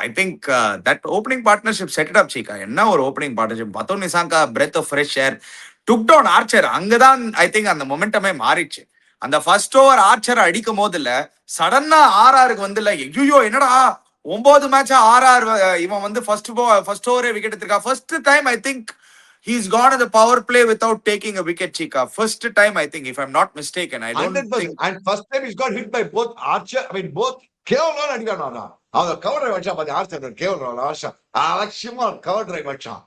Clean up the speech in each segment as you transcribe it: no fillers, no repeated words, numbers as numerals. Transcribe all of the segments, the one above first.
I think that opening partnership set it up, Chika. என்ன ஒரு opening partnership. பத்தோ Nissanka breath of fresh air took down Archer. அங்கதான் I think அந்த மொமெண்டமே மாறிடுச்சு. அந்த ஃபர்ஸ்ட் ஓவர் ஆர்ச்சர் அடிக்கும் போது இல்ல, சடனா ஆர்ஆருக்கு வந்து இல்ல, ஐயோ என்னடா 9 மேட்சா ஆர்ஆர் இவன் வந்து ஃபர்ஸ்ட் ஓவரே விக்கெட் எடுத்திருக்கா. First time I think he's gone in the power play without taking a wicket, Chika. First time, I think, if I'm not mistaken. I don't 100%. think. And first time he's got hit by both Archer. I mean, both கேவலம் அடிக்கானா. அவன் cover drive அடிச்சா பாத்தி Archer கேவலம் வருஷம் அலட்சியமா cover drive அடிச்சான்.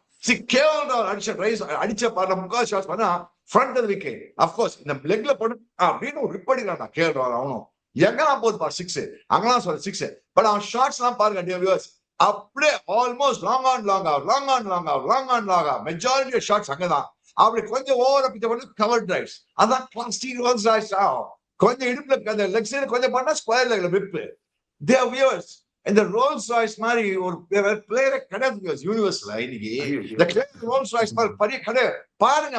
கேவலம் அடிச்ச ரைஸ் அடிச்ச பாரு முக்கால் ஷாட்ஸ் பண்ணா ஃப்ரண்ட் ஆஃப் விக்கெட். அஃப்கோர்ஸ் இந்த லெக்ல போட்டு அப்படின்னு ஒரு ரிப் அடிக்கிறான் கேவலம். அவனும் எங்கெல்லாம் போகுது பாரு சிக்ஸ், அங்கெல்லாம் சொல்ல சிக்ஸ். பட் அவன் ஷாட்ஸ் எல்லாம் பாருங்க வியூவர்ஸ், அப்படியே ஆல்மோஸ்ட் லாங் ஆன் லாங் ஆகும். மெஜாரிட்டி ஷாட்ஸ் அங்கதான். அப்படி கொஞ்சம் ஓவர பிச்சை பண்ணி கவர் டிரைவ்ஸ். அதான் கிளாஸ்டிக் ரோல்ஸ் ராய்ஸ் ஆகும். கொஞ்சம் இடுப்புல அந்த லெக் சைடு கொஞ்சம் பண்ணா ஸ்கொயர் லெக்ல விப்பு. தேர் வியூவர்ஸ் இந்த ரோல்ஸ் ராய்ஸ் மாதிரி ஒரு பிளேயரே கிடையாது யூனிவர்ஸ்ல இன்னைக்கு. இந்த ரோல்ஸ் ராய்ஸ் மாதிரி பெரிய கிடையாது. பாருங்க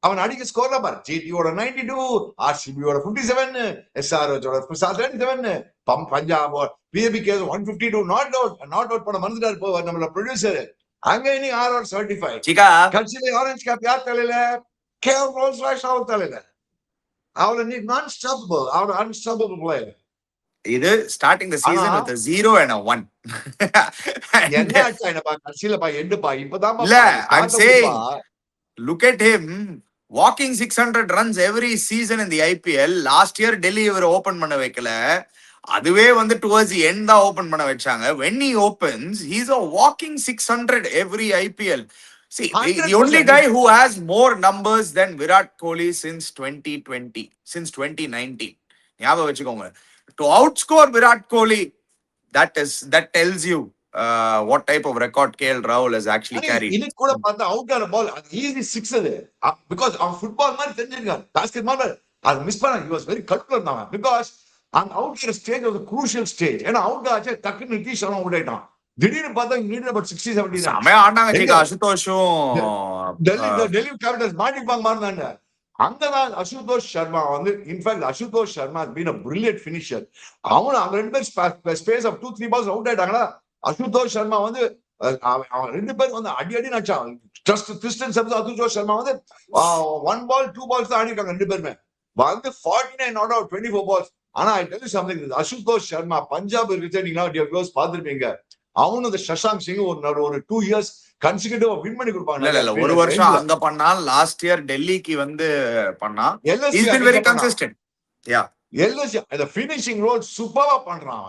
அவன் அடிக்க ஸ்கோர்ல பாரு. ஜிடியோட 92, ஆர்சிபியோட 57, எஸ்ஆர்ஓட 37, பஞ்சாப் பிஏபிகே 152. நாட் அவுட் பண்ண மறந்துட்டாரு போவார் நம்மள ப்ரொடியூசர். அங்க இன்னைக்கு 75. கட்சியில ஆரஞ்சு கேப் யார் தலையில? கேவ் ரோல்ஸ் ராய்ஸ் அவர் தலையில. அவளை நீ நான் ஸ்டாப்பபிள், அவர் அன்ஸ்டாப்பபிள் பிளேயர். இது starting the season with 0 and 1. என்ன ஆச்சு என்னப்பா கட்சியில பா எண்டுப்பா இப்பதான் இல்ல I'm saying look at him walking 600 runs every season in the IPL. last year Delhi இவர் ஓபன் பண்ண வைக்கல, அதுவே வந்து towards the end தான் ஓபன் பண்ண வச்சாங்க. when he opens he's a walking 600 every IPL. See, the only guy who has more numbers than Virat Kohli since 2020, since 2019. ஞாபகம் வச்சுக்கோங்க. To outscore Virat Kohli, that tells you what type of record KL Rahul has actually carried. இது கூட பார்த்தா out ஆன பால் அது easy 6 அது. because அவன் football மாதிரி தெரிஞ்சிருக்கான். பாஸ்கெட் பால் அது மிஸ் பண்ணா he was very calculated now because அந்த அவுட் ஆன stage was a crucial stage. ஏன்னா அவுட் ஆச்சு டக்குன்னு நிதிஷ் அவன் அவுட் ஆயிட்டான். திடீர்னு பார்த்தா நீட் about 60 70 தான். சமய ஆண்டாங்க ஜிகா. அசுதோஷும் டெல்லி கேபிட்டல்ஸ் மாட்டிப்பாங்க மாறினாங்க. அங்கதான் அசுதோஷ் சர்மா வந்து in fact Ashutosh Sharma been a brilliant finisher. அவன் அங்க ரெண்டு பேர் ஸ்பேஸ் ஆஃப் 2-3 balls அவுட் ஆயிட்டாங்களா. அசுதோஷ் சர்மா வந்து அவன் ரெண்டு பேரும் வந்து அடி நச்சான். அசுதோஷ் சர்மா வந்து 1 ball 2 balls தான் ஆடிருக்காங்க ரெண்டு பேருமே. வந்து 49 not out 24 balls. ஆனா I tell you something, Ashutosh Sharma Punjab ரிட்டர்னிங்னா பார்த்திருப்பீங்க. அவனும் இந்த சஷாங்க் சிங் ஒரு 2 years கன்சிக்யூட்டிவா வின் பண்ணி கொடுப்பாங்க. இல்ல ஒரு வருஷம் அங்க பண்ணா, லாஸ்ட் இயர் டெல்லிக்கு வந்து பண்ணா. he's been very consistent. yeah LSC அந்த ஃபினிஷிங் ரோல் சூப்பரா பண்றான்.